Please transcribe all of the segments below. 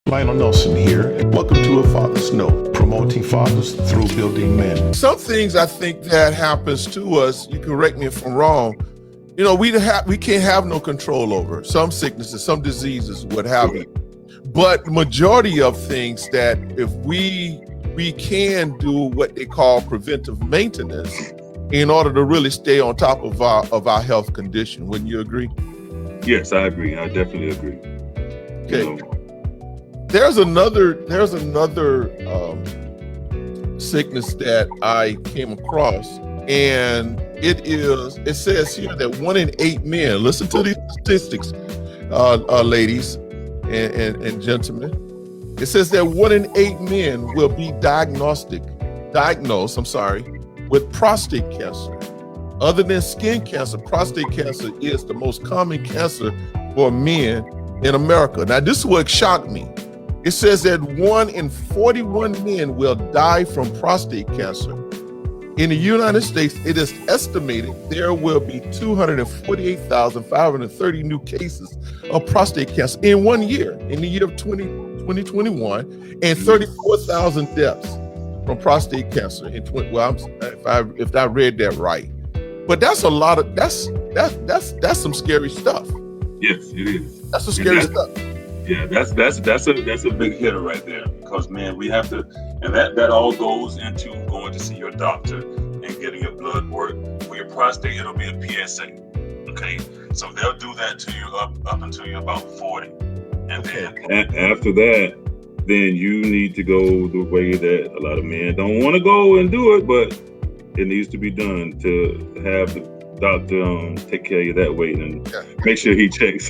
Lionel Nelson here, and welcome to A Father's Note, promoting fathers through building men. Some things I think that happens to us, you can correct me if I'm wrong, you know, we can't have no control over some sicknesses, some diseases, what have you. But majority of things that if we can do what they call preventive maintenance in order to really stay on top of our health condition. Wouldn't you agree? Yes, I agree. I definitely agree. Okay. You know, There's another sickness that I came across, and it says here that 1 in 8 men, listen to these statistics, ladies and gentlemen. It says that 1 in 8 men will be diagnosed with prostate cancer. Other than skin cancer, prostate cancer is the most common cancer for men in America. Now, this is what shocked me. It says that 1 in 41 men will die from prostate cancer. In the United States, it is estimated there will be 248,530 new cases of prostate cancer in 1 year, in the year of 2021, and 34,000 deaths from prostate cancer in if I read that right. But that's a lot of that's some scary stuff. yes, it is. That's some scary stuff. Yeah, that's a big hitter right there. Because man, we have to, and that all goes into going to see your doctor and getting your blood work. For your prostate, it'll be a PSA. Okay, so they'll do that to you up until you're about 40, and then after that, then you need to go the way that a lot of men don't want to go and do it, but it needs to be done to have the doctor take care of you that way and make sure he checks.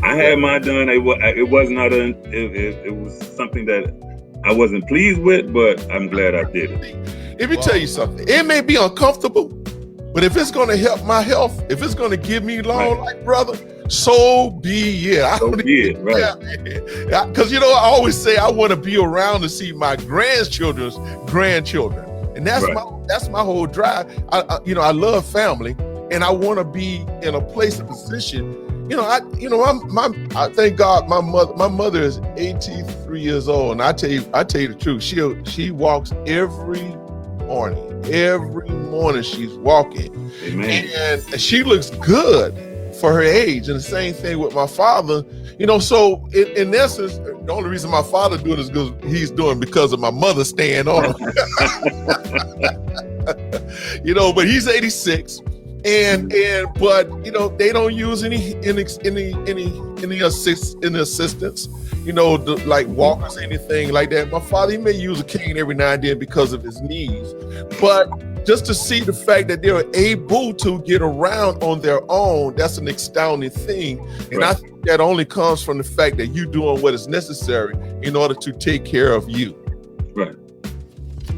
I had mine done. It was not it was something that I wasn't pleased with, but I'm glad I did it. Let me tell you something. It may be uncomfortable, but if it's going to help my health, if it's going to give me long life, brother, so be it. Because you know, I always say I want to be around to see my grandchildren's grandchildren, and that's my whole drive. I love family, and I want to be in a place of position. I thank God my mother is 83 years old, and I tell you the truth. She walks every morning she's walking. Amen. And she looks good for her age. And the same thing with my father. So in essence, the only reason my father doing as good as he's doing because of my mother staying on him. But he's 86. But they don't use any assistance, like walkers, anything like that. My father, he may use a cane every now and then because of his knees, but just to see the fact that they're able to get around on their own, that's an astounding thing. And I think that only comes from the fact that you doing what is necessary in order to take care of you. Right.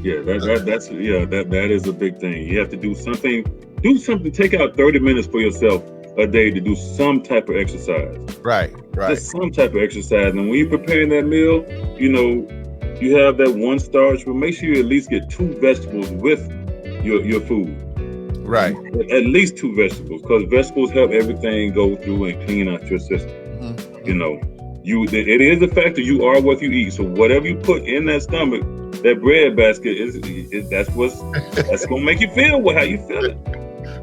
Yeah, that is a big thing. You have to do something. Take out 30 minutes for yourself a day to do some type of exercise. Right. Just some type of exercise. And when you're preparing that meal, you have that one starch, but make sure you at least get 2 vegetables with your food. Right. At least 2 vegetables, because vegetables help everything go through and clean out your system. Mm-hmm. It is a factor. You are what you eat. So whatever you put in that stomach, that bread basket that's gonna make you feel how you feel it.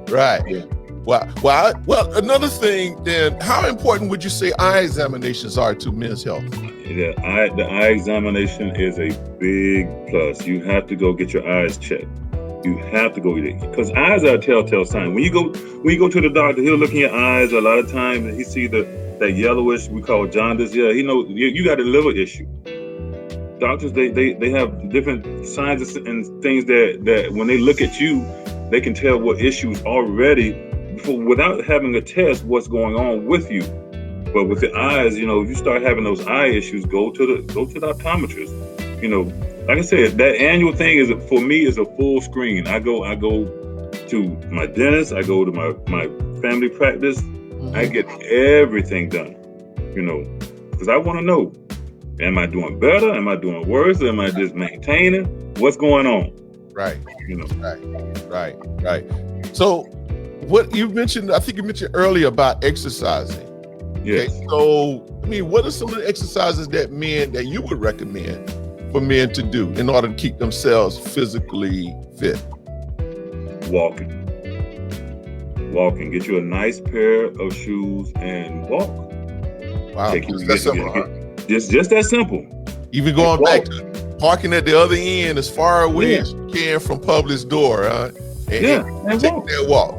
Right. Yeah. Well, another thing then, how important would you say eye examinations are to men's health? The eye examination is a big plus. You have to go get your eyes checked. You have to go get it, because eyes are a telltale sign. When you go to the doctor, he'll look in your eyes. A lot of times he see that yellowish, we call jaundice. Yeah, he knows you got a liver issue. Doctors, they have different signs and things that when they look at you, they can tell what issues already without having a test what's going on with you. But with the eyes, if you start having those eye issues, go to the optometrist. Like I said, that annual thing is for me is a full screen. I go to my dentist, I go to my family practice, I get everything done. Because I want to know. Am I doing better? Am I doing worse? Am I just maintaining? What's going on? Right. Right. So what you mentioned, I think you mentioned earlier about exercising. Yes. Okay, so I mean, what are some of the exercises that you would recommend for men to do in order to keep themselves physically fit? Walking. Get you a nice pair of shoes and walk. Wow, just that simple. Even going back to parking at the other end as far away as you can from Publix door, and take that walk.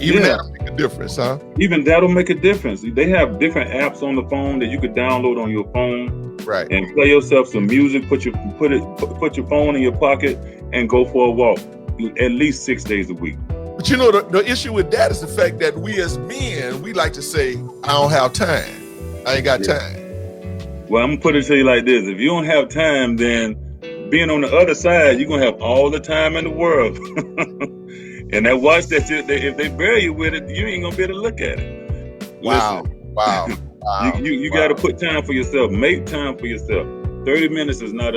Even that'll make a difference, huh? Even that'll make a difference. They have different apps on the phone that you could download on your phone, right? And play yourself some music. Put your phone in your pocket and go for a walk at least 6 days a week. But you know, the issue with that is the fact that we as men, we like to say, I don't have time. I ain't got time. Well, I'm gonna put it to you like this. If you don't have time, then being on the other side, you're gonna have all the time in the world. And that watch if they bury you with it, you ain't gonna be able to look at it. Wow. You gotta put time for yourself. Make time for yourself. 30 minutes is not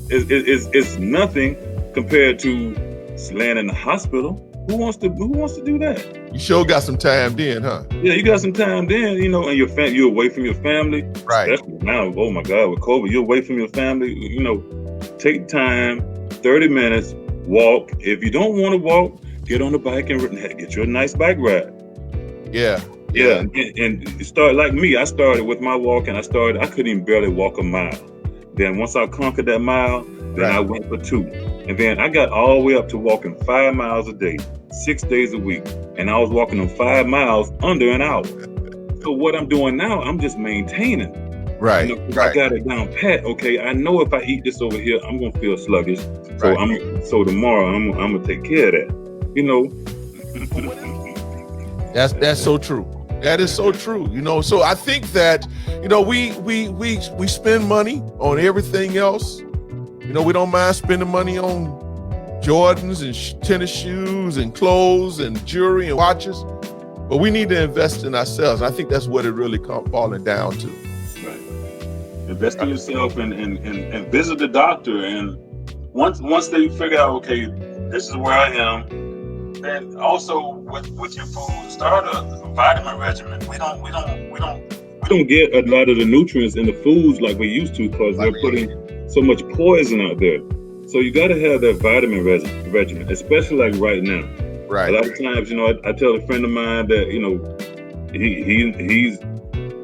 it's nothing compared to laying in the hospital. Who wants to do that? You sure got some time then, huh? Yeah, you got some time then, and you're away from your family. Right. Especially now, oh my God, with COVID, you're away from your family. Take time, 30 minutes, walk. If you don't want to walk, get on the bike and get you a nice bike ride. Yeah. And start like me. I started with my walk, and I couldn't even barely walk a mile. Then once I conquered that mile, then I went for 2. And then I got all the way up to walking 5 miles a day, 6 days a week. And I was walking them 5 miles under an hour. So what I'm doing now, I'm just maintaining. Right. I got it down pat. Okay, I know if I eat this over here, I'm gonna feel sluggish. So tomorrow I'm gonna take care of that. That's so true. That is so true. So I think that we spend money on everything else. We don't mind spending money on Jordans and tennis shoes and clothes and jewelry and watches, but we need to invest in ourselves. I think that's what it really comes falling down to. Right. Invest in yourself and visit the doctor. And once they figure out, okay, this is where I am, then also with your food, start a vitamin regimen. We don't get a lot of the nutrients in the foods like we used to because they're putting so much poison out there. So you got to have that vitamin regimen, especially like right now. Right. A lot of times, I tell a friend of mine that, he's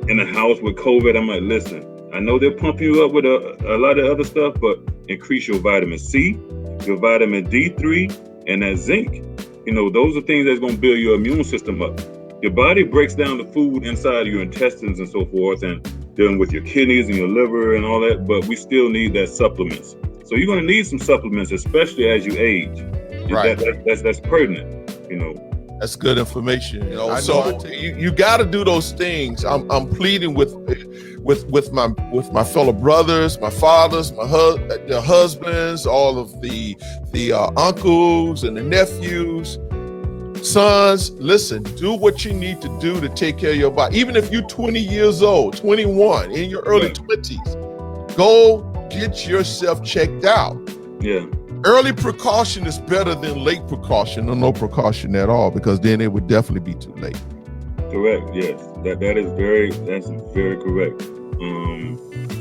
in the house with COVID. I'm like, listen, I know they're pumping you up with a lot of other stuff, but increase your vitamin C, your vitamin D3, and that zinc. Those are things that's going to build your immune system up. Your body breaks down the food inside your intestines and so forth, and dealing with your kidneys and your liver and all that, but we still need that supplements. So you're going to need some supplements, especially as you age. Right. That's pertinent, That's good information. So you got to do those things. I'm pleading with my fellow brothers, my fathers, their husbands, all of the uncles and the nephews. Sons, listen, do what you need to do to take care of your body. Even if you're 20 years old, 21, in your early 20s, go get yourself checked out. Yeah. Early precaution is better than late precaution or no precaution at all, because then it would definitely be too late. Correct. Yes. That's very correct.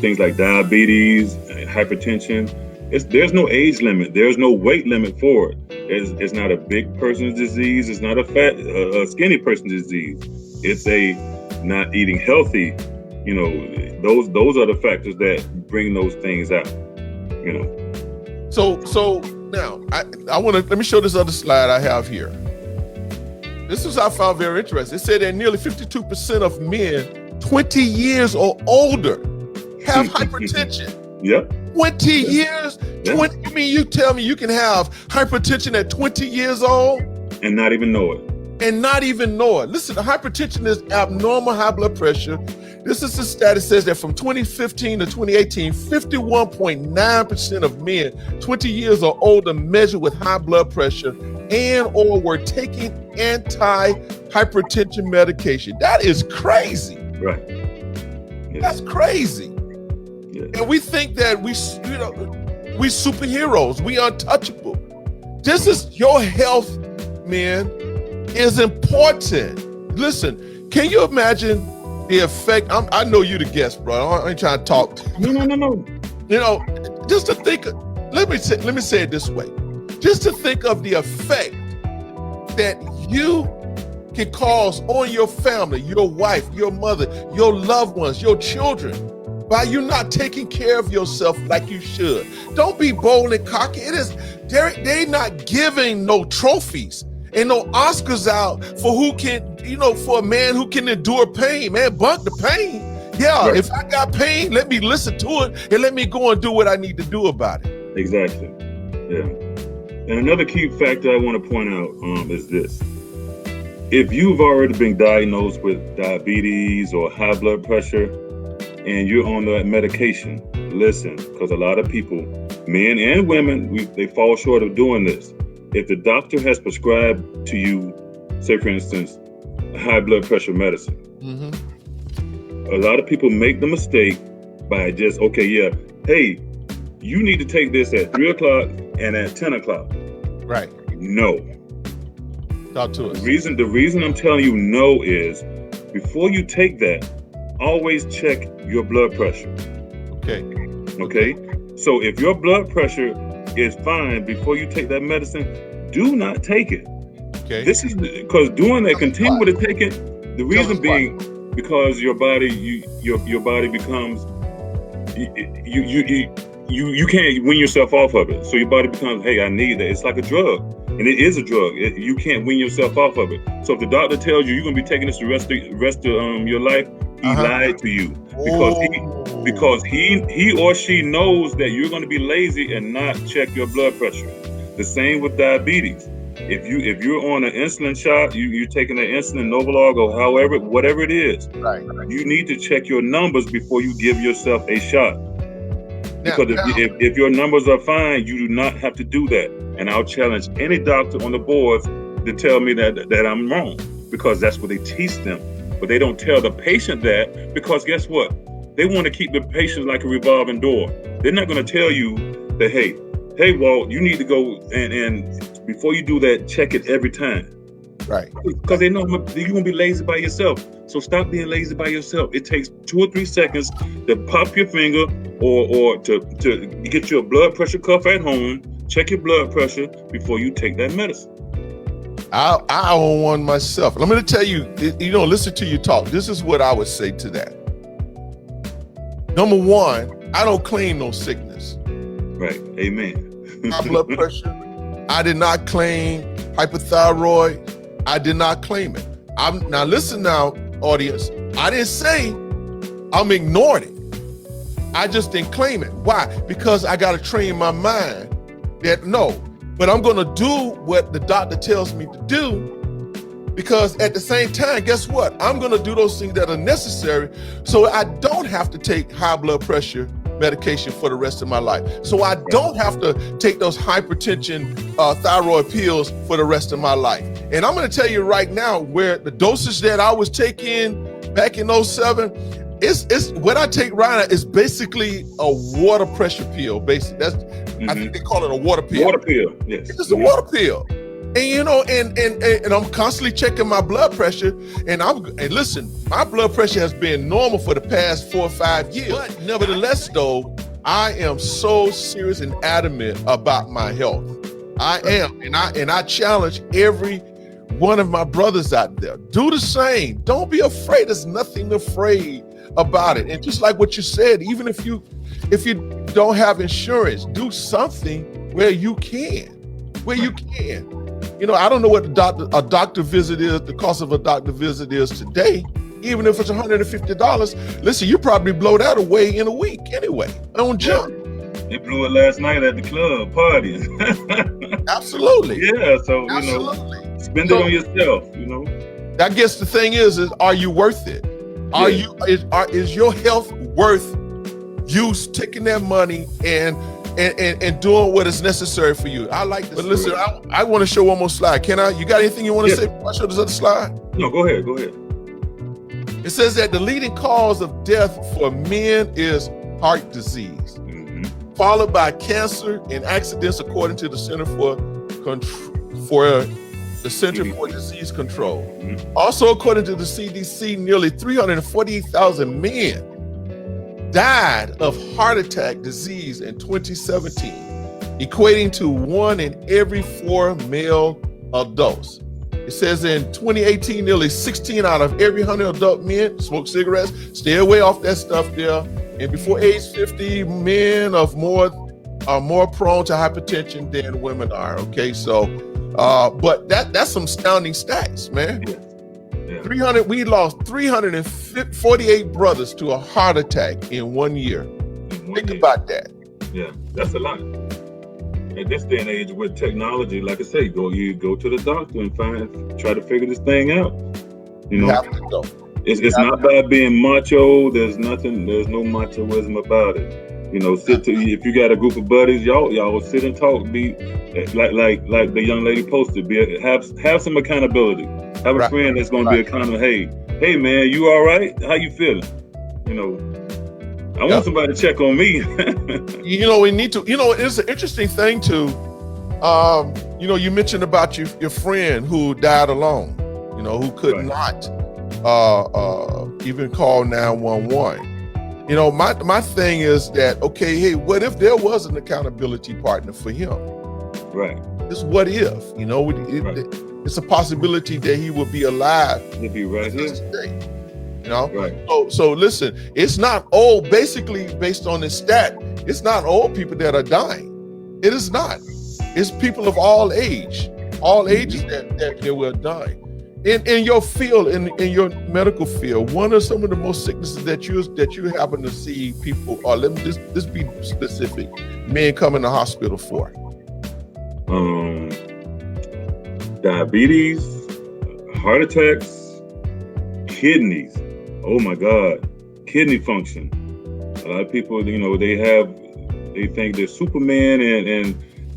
Things like diabetes, hypertension. There's no age limit. There's no weight limit for it. It's not a big person's disease. It's not a skinny person's disease. It's a not eating healthy. Those are the factors that bring those things out. So now let me show this other slide I have here. This is I found very interesting. It said that nearly 52% of men 20 years or older have hypertension. Yep. 20 years? Yeah. 20, you mean you tell me you can have hypertension at 20 years old? And not even know it. Listen, hypertension is abnormal high blood pressure. This is the stat that says that from 2015 to 2018, 51.9% of men 20 years or older measured with high blood pressure and or were taking anti-hypertension medication. That is crazy. Right. Yeah. That's crazy. Yeah. And we think that we superheroes, we untouchable. This is your health, man, is important. Listen, can you imagine the effect. I know you the guest, bro. I ain't trying to talk. No. You know, just to think. Let me say it this way. Just to think of the effect that you can cause on your family, your wife, your mother, your loved ones, your children, by you not taking care of yourself like you should. Don't be bold and cocky. They're not giving no trophies and no Oscars out for who can, for a man who can endure pain. Man, bunk the pain. Yeah, right. If I got pain, let me listen to it and let me go and do what I need to do about it. Exactly. Yeah. And another key factor I want to point out is this. If you've already been diagnosed with diabetes or high blood pressure and you're on that medication, listen, because a lot of people, men and women, they fall short of doing this. If the doctor has prescribed to you, say for instance, high blood pressure medicine, a lot of people make the mistake by just, hey, you need to take this at 3 o'clock and at 10 o'clock. Right. No. Talk to us. The reason I'm telling you no is before you take that, always check your blood pressure. Okay. So if your blood pressure is fine before you take that medicine, do not take it. Okay. This is because doing that, continue to take it. The reason being because your body, your body becomes you can't wean yourself off of it. So your body becomes, hey, I need that. It's like a drug. And it is a drug. You can't wean yourself off of it. So if the doctor tells you you're going to be taking this the rest of your life, he lied to you because he or she knows that you're going to be lazy and not check your blood pressure. The same with diabetes. If you're on an insulin shot, you're taking an insulin Novolog or whatever it is, right. You need to check your numbers before you give yourself a shot. Because if your numbers are fine, you do not have to do that. And I'll challenge any doctor on the boards to tell me that I'm wrong, because that's what they teach them. But they don't tell the patient that, because guess what? They want to keep the patient like a revolving door. They're not going to tell you that, hey, Walt, you need to go and before you do that, check it every time. Right. Because they know you're going to be lazy by yourself. So stop being lazy by yourself. It takes 2 or 3 seconds to pop your finger or to get your blood pressure cuff at home, check your blood pressure before you take that medicine. I own one myself. I'm going to tell you, listen to you talk. This is what I would say to that. Number one, I don't claim no sickness. Right. Amen. High blood pressure. I did not claim hyperthyroid. I did not claim it. Now listen now, audience. I didn't say I'm ignoring it. I just didn't claim it. Why? Because I got to train my mind that no, but I'm going to do what the doctor tells me to do, because at the same time, guess what? I'm going to do those things that are necessary so I don't have to take high blood pressure medication for the rest of my life. So I don't have to take those hypertension thyroid pills for the rest of my life. And I'm going to tell you right now, where the dosage that I was taking back in 2007, it's what I take right now is basically a water pressure pill. Basically, I think they call it a water pill. Water pill, yes. It's a water pill. And and I'm constantly checking my blood pressure, and listen, my blood pressure has been normal for the past 4 or 5 years. But nevertheless, though, I am so serious and adamant about my health. I am, and I challenge every one of my brothers out there. Do the same. Don't be afraid. There's nothing afraid about it. And just like what you said, even if you don't have insurance, do something where you can. I don't know what a doctor visit is, the cost of a doctor visit is today. Even if it's $150, listen, you probably blow that away in a week anyway, on junk. They blew it last night at the club partying. Absolutely. Yeah, so, spend it on yourself, I guess the thing is are you worth it? Is your health worth you taking that money and doing what is necessary for you? I like this. But listen, I want to show one more slide. Can I? You got anything you want to say before I show this other slide? No, go ahead. It says that the leading cause of death for men is heart disease, followed by cancer and accidents, according to the Center for the Center for Disease Control. Also, according to the CDC, nearly 348,000 men died of heart attack disease in 2017, equating to 1 in every 4 male adults. It says in 2018, nearly 16 out of every 100 adult men smoke cigarettes. Stay away off that stuff there. And before age 50, men are more prone to hypertension than women are. Okay, so, but that's some astounding stats, man. Yeah. We lost 348 brothers to a heart attack in 1 year. Think about that. Yeah, that's a lot. At this day and age with technology, like I say, you go to the doctor and try to figure this thing out. You know, it's not about being macho. There's no machoism about it. You know, if you got a group of buddies, y'all sit and talk. Be like the young lady posted. Have some accountability. Have a friend that's going to be accountable. Hey man, you all right? How you feeling? You know, I want somebody to check on me. You know, we need to. You know, it's an interesting thing too. You know, you mentioned about your friend who died alone. You know, who could not even call 911. You know, my thing is that, okay, hey, what if there was an accountability partner for him? Right. It's what if, you know, it's a possibility that he would be alive. He'd be right here today. You know? Right. So listen, it's not old, basically based on this stat, it's not old people that are dying. It is not. It's people of all ages that were dying. In your field, in your medical field, what are some of the most sicknesses that you happen to see people, or let me just be specific, men come in the hospital for? Diabetes, heart attacks, kidneys. Oh my God, kidney function. A lot of people, you know, they think they're Superman and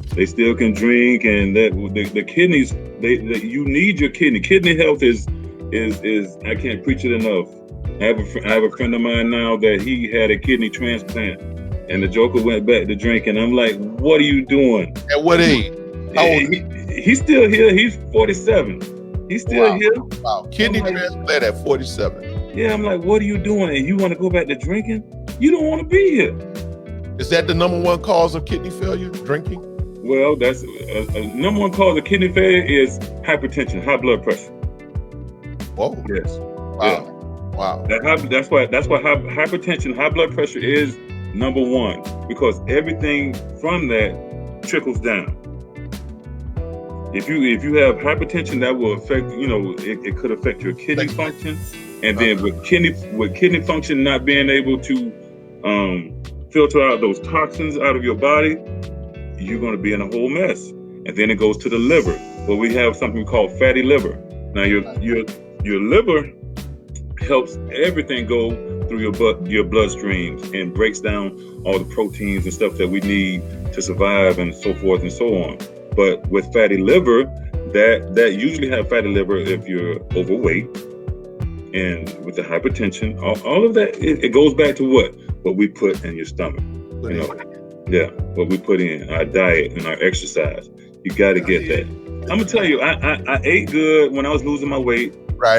they still can drink, and that the kidneys. You need your kidney. Kidney health is I can't preach it enough. I have a friend of mine now that he had a kidney transplant, and the joker went back to drinking. I'm like, what are you doing? At what age? He's still here. He's 47. He's still here. Wow. Kidney transplant at 47. Yeah, I'm like, what are you doing? And you want to go back to drinking? You don't want to be here. Is that the number one cause of kidney failure? Drinking? Well, that's number one cause of kidney failure is hypertension, high blood pressure. Whoa. Yes. Wow. Yeah. Wow. That's why hypertension, high blood pressure is number one, because everything from that trickles down. If you have hypertension, that will affect, you know, it could affect your kidney function, and then with kidney function not being able to filter out those toxins out of your body, you're going to be in a whole mess. And then it goes to the liver, where we have something called fatty liver. Now your liver helps everything go through your bloodstreams and breaks down all the proteins and stuff that we need to survive, and so forth and so on. But with fatty liver, that usually have fatty liver if you're overweight, and with the hypertension, all of that, it goes back to what we put in your stomach. You know, yeah, what we put in our diet and our exercise. You got to get that. I'm gonna tell you, I ate good when I was losing my weight,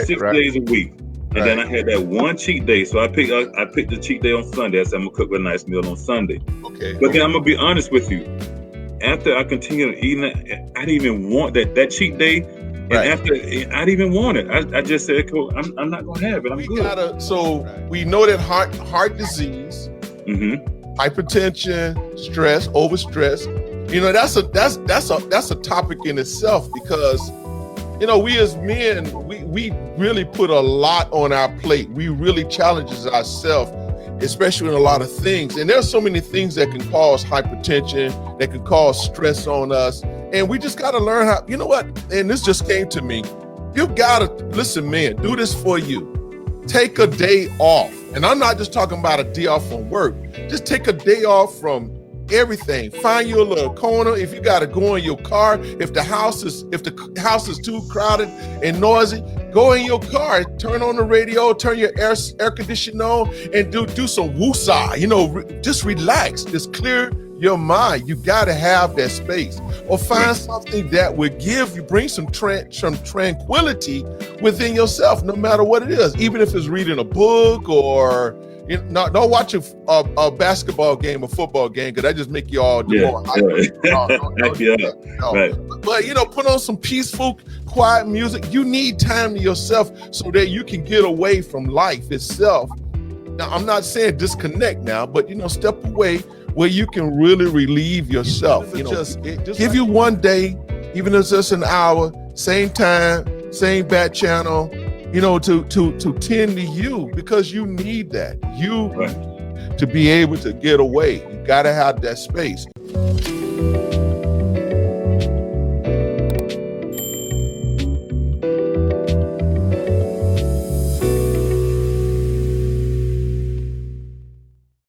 6 days a week, and then I had that one cheat day. So I picked the cheat day on Sunday. I said I'm gonna cook a nice meal on Sunday. Okay. But then I'm gonna be honest with you. After I continued eating it, I didn't even want that cheat day. And after I didn't even want it. I just said, cool, I'm not gonna have it. I'm good. So we know that heart disease, hypertension, stress, overstress. You know, that's a topic in itself, because, you know, we as men, we really put a lot on our plate. We really challenge ourselves, especially in a lot of things. And there's so many things that can cause hypertension, that can cause stress on us. And we just got to learn how, you know what? And this just came to me. You've got to, listen, man, do this for you. Take a day off. And I'm not just talking about a day off from work. Just take a day off from everything. Find you a little corner. If you got to go in your car, if the house is too crowded and noisy, go in your car, turn on the radio, turn your air conditioner on, and do some woosah. You know, just relax. Just clear your mind. You got to have that space, or find something that would bring some tranquility within yourself, no matter what it is. Even if it's reading a book, or don't watch a basketball game or football game, because that just make you all more hyper. But put on some peaceful, quiet music. You need time to yourself so that you can get away from life itself. Now, I'm not saying disconnect now, but step away where you can really relieve yourself. Just give you one day, even if it's just an hour, same time, same back channel, to tend to you, because you need that. To be able to get away. You got to have that space.